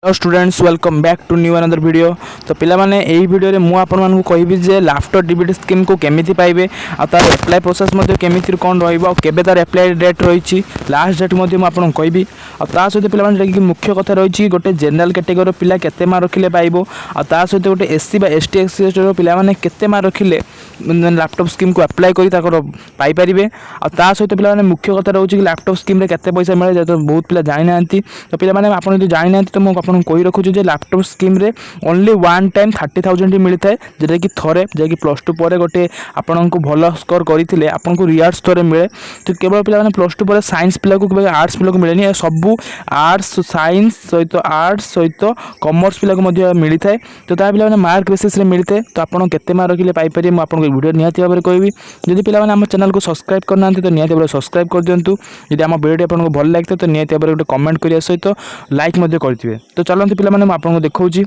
Hello students welcome back to new another video. तो पिला माने एई वीडियो रे मु आपन मानकु कहबी जे लैपटॉप डीबीटी स्कीम को केमिति पाइबे आ तार अप्लाई प्रोसेस मध्ये केमिति कोन रहइबो आ केबे तार अप्लाई डेट रहिछि लास्ट डेट मध्ये मु आपन कहबी आ ता सहित पिला माने कि मुख्य कथा रहिछि गोटे जनरल कैटेगरी पिला केते मार्क रखिले पाइबो आ ता सहित गोटे एससी बा एसटी एक्ससी रो पिला माने केते मार्क रखिले लैपटॉप स्कीम को अप्लाई करी ताकर पाई परिबे आ ता सहित पिला माने मुख्य कथा रहउछि कि लैपटॉप स्कीम रे केते पैसा मिले जे तो बहुत पिला जानि नांती। तो पिला माने आपन जदि जानि नांती तो मु कही रखुछु जे लैपटॉप स्कीम रे ओनली वन टाइम 30,000 मिलता है जेटा कि थरे जे प्लस टू पर गोटे आपन को भल स्कोर करथिले आपन को रियार्ड्स थरे मिले। तो केवल पिला माने प्लस टू पर साइंस पिला को केवल आर्ट्स पिला को मिलेनी सब आर्ट्स साइंस सहित आर्ट्स सहित कॉमर्स पिला को मध्ये मिलता है। तो ता पिला माने मार्क बेसिस रे मिलते तो आपन केते मार्क रखिले पाई परिबे मु आपन को वीडियो निहाती भाबरे कहबी। जदि पिला माने हम चैनल को सब्सक्राइब करना तो निहाती भाबरे सब्सक्राइब कर दियंतु। जदि हम वीडियो आपन को भल लागते तो निहाती भाबरे गोटे कमेंट करिया सहित लाइक मध्ये करथिबे। तो चलंतु पिला माने आपन को देखौची।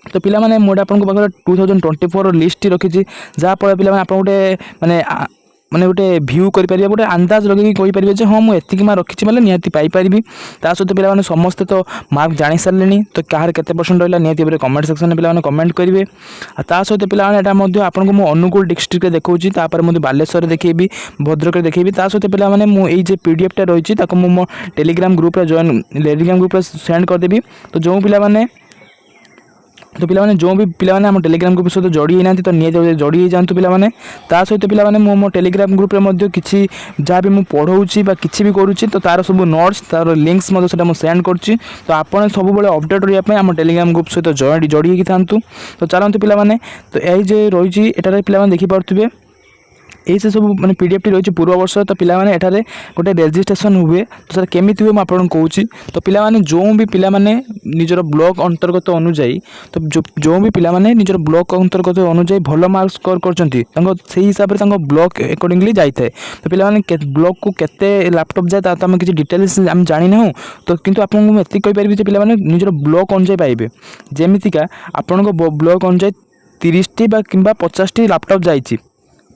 तो पिला माने मोड आपन को पाखर 2024 लिस्ट रखिछि जा पर पिला माने आपन गोटे माने गोटे व्यू करि परिबे गोटे अंदाज लगे कहि परिबे जे हां मु एतिकी मार्क रखिछि माने निहाती पाई परिबी। ता सहित पिला माने समस्त तो मार्क जानि सारलेनी तो काहर केते परसेंट रहला निहाती भाबरे कमेंट सेक्शन में पिला माने कमेंट करिवे। आ ता सहित पिला माने एटा मध्ये आपन को मु अनुकूल डिस्ट्रिक्ट रे देखौची ता पर मध्ये बालेश्वर देखैबी भद्रक रे देखैबी। ता सहित पिला माने मु एई जे पीडीएफ टा रहिछि ताको मु टेलीग्राम ग्रुप रे जॉइन टेलीग्राम ग्रुप रे सेंड कर देबी। तो जो पिला माने जो भी पिला माने हम टेलीग्राम ग्रुप सहित जोड़ी होना तो निये जोड़ी जातु पिला माने। ता सहित पिला माने मो टेलीग्राम ग्रुप रे मध्ये किछि जहाँ भी मु पढ़ाऊँगी बा किछि भी करूँगी तो तार सब नोट्स तार लिंक्स मध्ये सेटा मु सेंड करछि। तो आपन सब बेले अपडेट रहिया पय हम टेलीग्राम ग्रुप सहित जोड़ी होकि थांतु। तो चलंतु पिला माने तो एई जे रहिछि एटारे पिला माने देखि पारथुबे ये सब माने पीडीएफ टी रही पूर्व वर्ष। तो पिला माने एठारे गोटे रजिस्ट्रेशन हुए तो सर केमिति हुए आपन कहूँ। तो पिला माने जो भी पिला माने निजर ब्लॉक अंतर्गत अनुଯାयी तो जो भी पिला माने निजर ब्लॉक अंतर्गत अनुଯାयी भल मार्क स्कोर करछंती से हिसाब से ब्लॉक अकॉर्डिंगली जाइए। तो पिला माने ब्लॉक को केते लैपटॉप जाए तो आम किसी डिटेल्स आम जानी ना तो किंतु आपको एति कहि परिबि जे पिला माने निजर ब्लॉक अनुଯାयी पाइबे जेमितिका आपन को ब्लॉक अनुଯାयी 30 बा किंबा 50 लैपटॉप जाइछि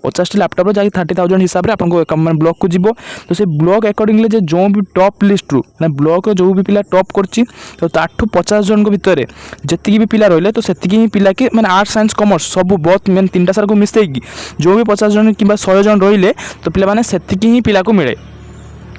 50 लैपटॉप जाकि 30,000 हिसाब से आपको ब्लॉक को जीवो। तो से ब्लॉक अकॉर्डिंगली जो भी टॉप लिस्ट रू ना ब्लॉक जो भी पिला टॉप करछि तो ताठू 50 जन को भितर जति भी पिला रहिले तो सेतिकी ही पिला के माने आर्ट्स साइंस कॉमर्स सब बहुत मेन तीनटा सार को मिसैकी जो भी 50 जन कि 100 जन रहिले तो पिला माने सेतिकी ही पिला को मिले।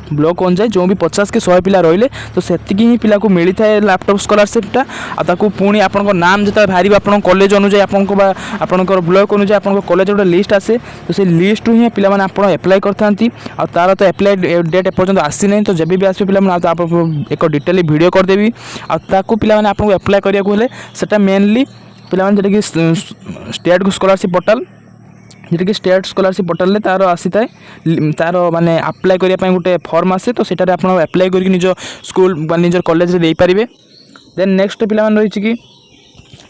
ब्लॉक अनुଯାयी जो भी 50 के 100 पिला रहिले तो सेतिकी ही पिला को मिली थाए लैपटॉप स्कॉलरशिप आ ताकू पुणी आपन नाम जता भारी आपन कॉलेज अनुଯାयी आपन को बा आपन ब्लॉक अनुଯାयी आपन कॉलेज गोटे लिस्ट आसे तो से लिस्ट ही पिला माने आपन अप्लाई करथांती आ तार तो अप्लाई डेट एपर्यंत आसी नै। तो जब भी आसे पिला माने आपन एक डिटेल वीडियो कर देबी आ ताकू पिला माने आपन अप्लाई करिया को हेले सेटा मेनली पिला माने जेटा कि स्टेट स्कॉलरशिप पोर्टल जेटा कि स्टेट स्कॉलरशिप पोर्टल ले तार आसी थाए तार माने अप्लाई करिया पय गोटे फॉर्म आसे तो सेटारे आपन अप्लाई करके निज स्कूल बा निज कॉलेज रे देई परिबे। देन नेक्स्ट पिला मान रहिछि कि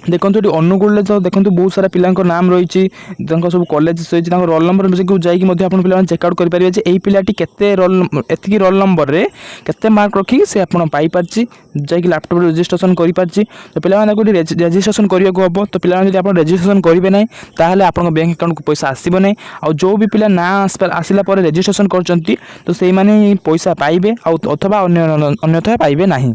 देखो ये अनुकूल तो देखो बहुत सारा पिला नाम रही सब कॉलेज रही रोल नंबर जाकि पिला चेकआउट करेंगे जे यही पिलाटी केते रोल एतिकी रोल नंबर रे केते मार्क रखी से आपन पाई पारछि जाकि लैपटॉप रजिस्ट्रेशन करि पारछि। तो पिला माने कोठी रजिस्ट्रेशन करिया को हबो तो पिला जदि आपन रजिस्ट्रेशन करिवे नै ताहले आपन बैंक अकाउंट को पैसा आसीबो नै आ जो भी पिला ना आसिला पर रजिस्ट्रेशन करचंती तो सेही माने पैसा पाइबे अथवा अन्यथा पाइबे नाही।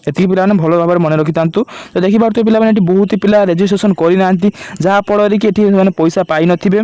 एति पिला ने भलो भाव मन रखि तांतु। तो देखि पारतो पिला माने बहुत पिला रजिस्ट्रेशन करि नांती जहा पड़े कि एठी माने पैसा पाई नथिबे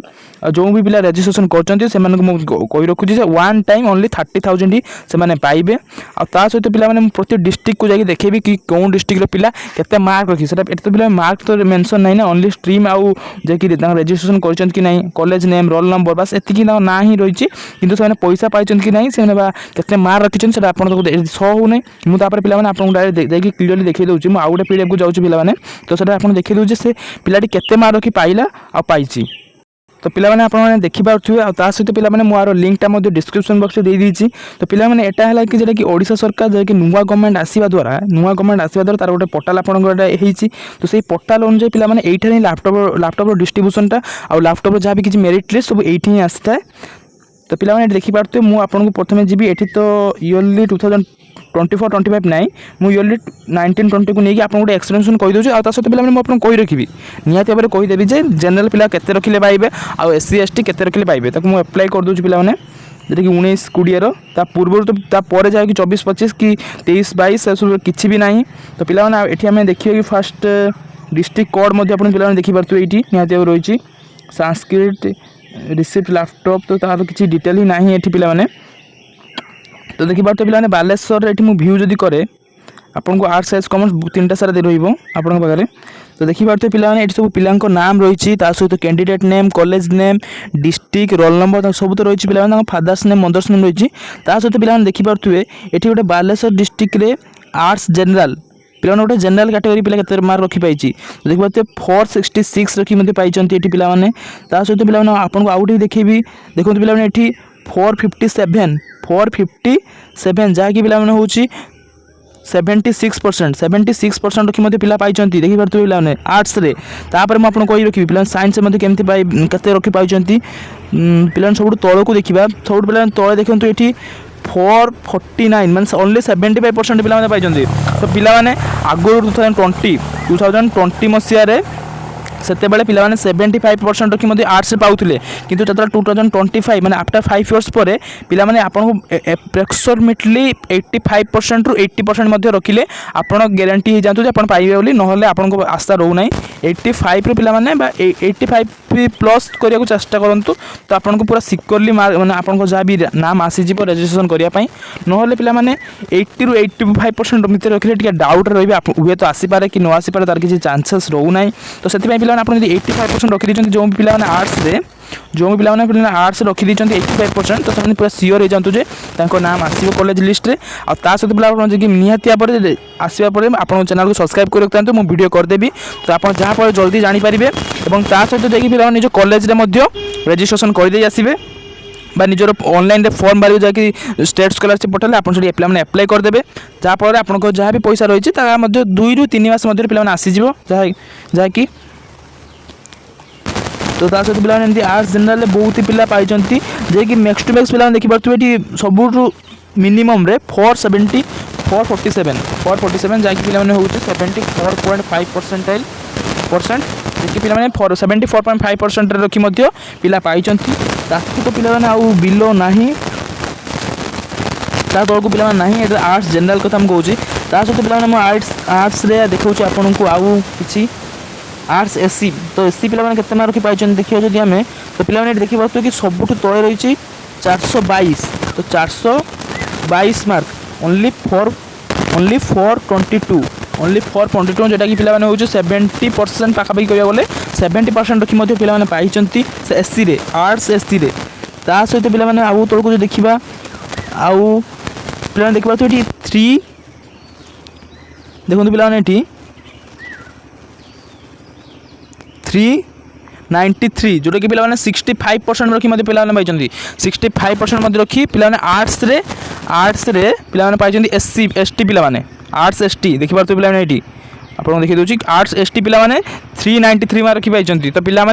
जो भी पिला रजिस्ट्रेशन करचंती से माने को कहि रखुची जे वन टाइम ओनली 30,000 ही से माने पाइबे। आ ता सहित पिला माने प्रति डिस्ट्रिक्ट को जाके देखेबी कि कोन डिस्ट्रिक्ट रो पिला केते मार्क रखि सेटा एते पिला मार्क तो मेंशन नै ना ओनली स्ट्रीम आउ जे कि रजिस्ट्रेशन करचंत कि नै कॉलेज नेम रोल नंबर बस एतिकी ना ही रहिछि किंतु से माने पैसा पाइचंत कि नै से माने बा केते मार्क रखिचन सेटा आपन तो सो हो नै मु तापर पिला माने आपन देखिए क्लियरली देखिए दूसरी मुझे आउ गोटे पीडीएफ को जाऊँ पिला माने तो सेटा आपन देखिए दूँ से पिलाटी केते मार्क रखी पाइला आ पाइछि। तो पिला माने आपन माने देखि पाउथुवे आ ता सहित पिला माने मोर लिंक टा मध्ये डिस्क्रिप्शन बॉक्स रे दे दीची। तो पिला माने एटा हला कि जेटा कि ओडिसा सरकार जे कि नुवा गवर्नमेंट आसीबा द्वारा तार गोटे पोर्टल आपन गोटे हेइची तो सेही पोर्टल अनुसार पिला माने एइठा ही लैपटॉप डिस्ट्रीब्यूशन टा आ लैपटॉप जहाँ भी किछि मेरिट लिस्ट सब एइठी ही आसीता। तो पिला माने देखि पारथुवे मु आपन को प्रथमे जीबी एठी तो इयरली 2024-25 नाइ मु इयरली 19-20 को नेकी आपन गोटे एक्सप्लेनेशन कहि दोछु आ ता सहित पिला माने मु आपन कहि रखिबी निहाती भाबरे कहि देबी जे जनरल पिला केते रखिले पाइबे आ एससी एसटी केते रखिले पाइबे ताको मु अप्लाई कर दोछु पिला माने। जोटा कि 19-20 ता पूर्व तो तापर जहाँकि 24-25 कि 23-22 सब किसी भी ना। तो पिलाने ये आम देखिए कि फास्ट डिस्ट्रिक्ट कोड पे देखिपे ये निहती रही संस्कृत रिसीप्ट लैपटॉप तो तार किसी डिटेल ही ना ये पिलाने। तो देखिपे पिलाने बालेश्वर ये भ्यू जदि कै आपको आर्ट्स साइंस कॉमर्स तीन सारा दे रही। तो देखिपे पिलाने ये सब पिला नाम रही सहित candidate name college name district roll number सब तो रही पे फादर्स नेम मदर्स नेम रही सहित पिलाने देखिपे ये गोटे बालेश्वर डिस्ट्रिक्ट रे आर्ट्स जनरल पिला गोटे जनरल कैटेगरी पिला के मार्क रखी तो देखिए 466 रखी पाई पिलाने सहित पिला आपको आउ देखी देखो पिलाने ये 457 जहाँकि पिलाने हूँ 76% रखी पिला पाई देखिपे पिलाने आर्ट्स रे। तापर मुझे कही रखी पिला साइंस केमती केते रखी पाई पिला सब तल को देखा सब पिला तले देखते ये 449 मीनस ओनली 75% पिला पाई। तो पिलाने आगुरी 2020 मसीह से पिला 75% रखी आर्ट्स पाऊले किंतु 2025 माने आफ्टर 5 इयर्स पर पिला आपको एप्रोक्सीमेटली 85% रु 80% रखिले आप गारंटी हो जातु आप पाइबे बोली ना आपको आशा रोना 85 पिला 85 प्लस करने को चेष्टा करूँ तो आपको पूरा सिक्योरली माने आपको जहाँ भी नाम आसीज रेजिस्ट्रेशन करने ना पिला 80 रु 85% भितर रखिले टे डाउट रही हुए तो आसीपे कि न आसीपे तार किसी चांसेस रोना। तो से पिला आप 85% रखी दीजिए जो पिला आर्ट्स रे जो पिला आर्ट्स रखी दीजिए 85% तो से पूरा सियोर हो जातु जे नाम आसो कॉलेज लिस्ट रे आ सहित पिला निहती आसवा पर आप चैनल को सब्सक्राइब कर रखता मुझे वीडियो करदेवी तो आप जहाँ पर जल्दी जानीपारे और सहित देखिए पिला निज कॉलेज रेजिस्ट्रेशन करदे आसबे निजर ऑनलाइन रे फॉर्म बाहर जाकि स्टेट स्कॉलरशिप पोर्टल आप एप्लाई करदे जहाँफल आपको जहाँ भी पैसा रही है 2 रु 3 मास पिला आसीज जहाँकि तो सहित पिला आर्ट्स जनरल बहुत ही पिला पाई जे मैक्स टू मैक्स पिला देखिपे ये सब मिनिमम रे 447 जहाँकि पिला हूँ 74.5% देखिए पिला 74.5% रखी पिला पाई तो पिला आउ बिलो नहीं तौर को पिला नहीं आर्ट्स जनरल कथा मुझे कहूँ सहित पिला आर्ट्स रे देखा आपको आउ कि आर्ट्स एससी तो एससी पिला के मार्क रखी पाई देखिए जब आम तो पिला देखिए कि सबुठ तले रही 422 तो 422 मार्क ओनली 422 जोटा कि पिला हूँ 70% पाखापाखि कह गले 70% रखी पिला पाई एससी रे आर्ट्स एससी रे सहित पिला आउ तौर को जो देखा आउ पिला देखा ये 3 देखो पिला 393 जोटा कि पिला 65% रखी पिला पाई 65% रखी पिला आर्ट्स रे पिला पाई एससी एसटी पिला आर्ट्स एसटी देखिए पिला ये आपको देखिए दूसरी आर्ट्स एसटी पिला 393 मार्क रखी पाई तो पिला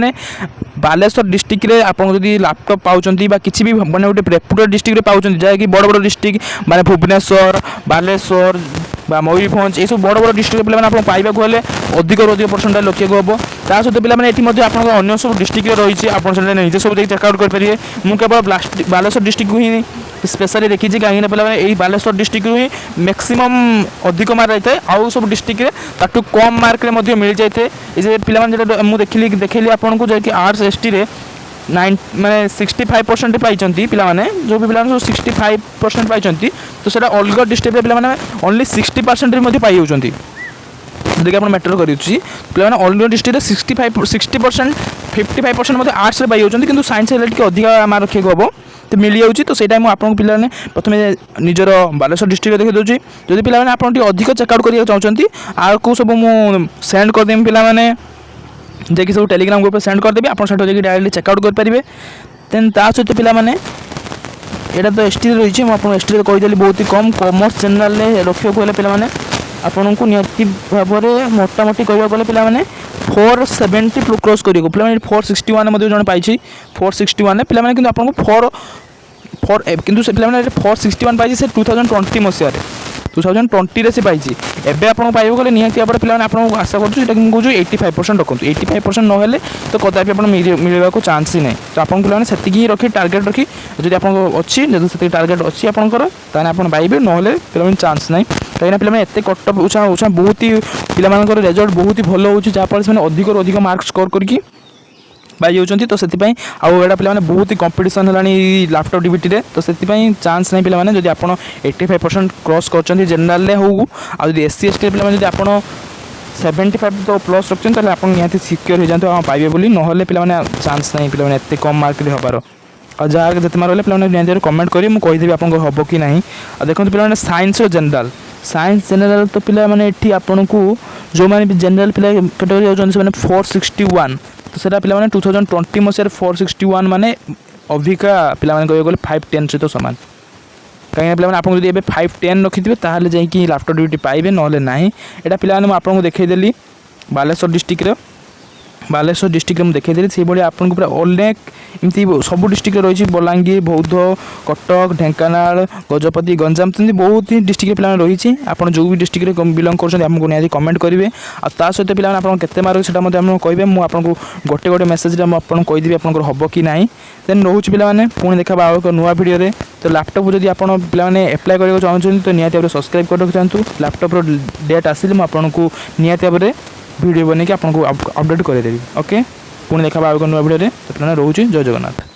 बालेश्वर डिस्ट्रिक्ट रे आप लैपटॉप पाँच किसी भी मैंने गोटे रेपुटेड डिस्ट्रिक्ट पाँच जहाँकि बड़ बड़ डिस्ट्रिक्ट माने भुवनेश्वर बालेश्वर मयूरभंज ये सब बड़ बड़ डिस्ट्रिक्ट पिला आप पाइबा हेल्ले अधिक परसेंटेज लक्ष्य को हम सहित पिला अन्य सब डिस्ट्रिक्ट रही आप निजे सब चेकआउट करेंगे मुझे केवल बालेश्वर डिस्ट्रिक्ट को ही स्पेशली देखी कहीं पिला यही बालेश्वर डिस्ट्रिक्ट ही मैक्सिमम अधिक मार्क रहता है आउ सब डिस्ट्रिक्ट कम मार्क मिल जाए ये पिला मुझे देखली आपको जैसे आर्ट्स एसटी रे 9 माने 65% पाई पिला जो भी पिला 65% पाई तो सर अलग डिस्ट्रिक्ट पिला ओनली 60% पाई होती देखिए आप मैटर कर पिला अलग डिस्ट्रिक्ट 60% 55% आर्ट्स पाई होती कि साइंस अधिक मार्क रखिए हम तो मिल जाऊँगी तो सही आपको पिला प्रथम निजर बालेश्वर डिस्ट्रिक्ट देखी दूसरी जदि पिला आप अधिक चेकआउट करा चाहते आपको सब मुझे सेंड करदेवी पिला जैसे सब टेलीग्राम ग्रुप सेंड करदेवी आप डायरेक्टली चेकआउट करेंगे देन सहित पिला यहाँ तो एसटी रही है मुझे एसटी कहीदेली बहुत ही कम कॉमर्स जनरल रखा गले पिला आपको निहती भाव में मोटामोटी कह गले पिला 470 क्रॉस करियो पिला 461 जन पाई 461 पिला कि आपको 4 किंतु से पिला 461 पाई से 2020 मसीह 2020 से पाई एबे आपको पाइबा गले निहाती भाव पे आपको आशा करूँ कि मुझे 85% रखुँ 85% ना तो कदापि आप मिलवा को चान्स ही नहीं तो आप पे रखी टार्गेट रखी जब आप अच्छी जब से टार्गेट अच्छी आपंकर ताने आप पाइबे ना पे चान्स ना कहीं पे एत कटअप उछा उछा बहुत ही पिलाମାନଙ୍କର रेजल्ट बहुत ही भल हो जहाँफल से अधिक अधिक मार्क स्कोर करके पाई जाऊँच तो से आउटा पे बहुत ही कंपिटिशन है लैपटॉप डीबीटी तो से चान्स नहीं पे जब आप 85% क्रॉस कर जेनराल हो आदि एससी एसटी पे जब आप 75 तो प्लस रखते हैं आप निहाती सिक्योर हो जाते पाइबे बोली ना पे चान्स नहीं पे एत कम मार्क हबार और जहाँ जिते मार पे निहाती कमेंट करेंगे मुझे कहीदेवी आपको हम कि ना और देखो पे साइंस और जेनराल साइंस जेनराल तो पिला माने एठी आपन को जो माने जेनराल पिला कैटेगरी होजन से माने 461 तो सेटा पिला माने 2020 मसियर 461 माने अभिका पिला माने कह गले 510 से तो समान कहीं पिला माने आपन जदि एबे 510 रखिथिबे ताहाले जाई कि लैपटॉप ड्यूटी पाइबे नहले नाही एटा पिला माने आपन को देखै देली बालेश्वर डिस्ट्रिक्ट रे बालेश्वर डिस्ट्रिक्ट में देखी से भाई आपको पूरा अनेक एमती सब डिस्ट्रिक्ट रही बलांगीर बौद्ध कटक ढेंकानाल गजपति गंजाम बहुत ही डिस्ट्रिक्ट पे रही आप जो भी डिस्ट्रिक्ट बिलंग करमको निहाती कमेंट करेंगे आ ता सहित पे आपते मार्क से कहे मुझे गोटे गोटे मेसेज आपको कहीदेवी आप हम कि ना देन रोच पे पुणी देखा आउ एक नुआ भिडियो तो लैपटॉप जब आप पे एप्लाय करने चाहते तो निहाती सब्सक्राइब कर रखिथां लैपटॉप डेट आसिले मुझे निहाती भाव वीडियो बन के आपको अपडेट करदेवी ओके पुणी देखा आउ एक नुआ भिडियो तो रोचे जय जगन्नाथ।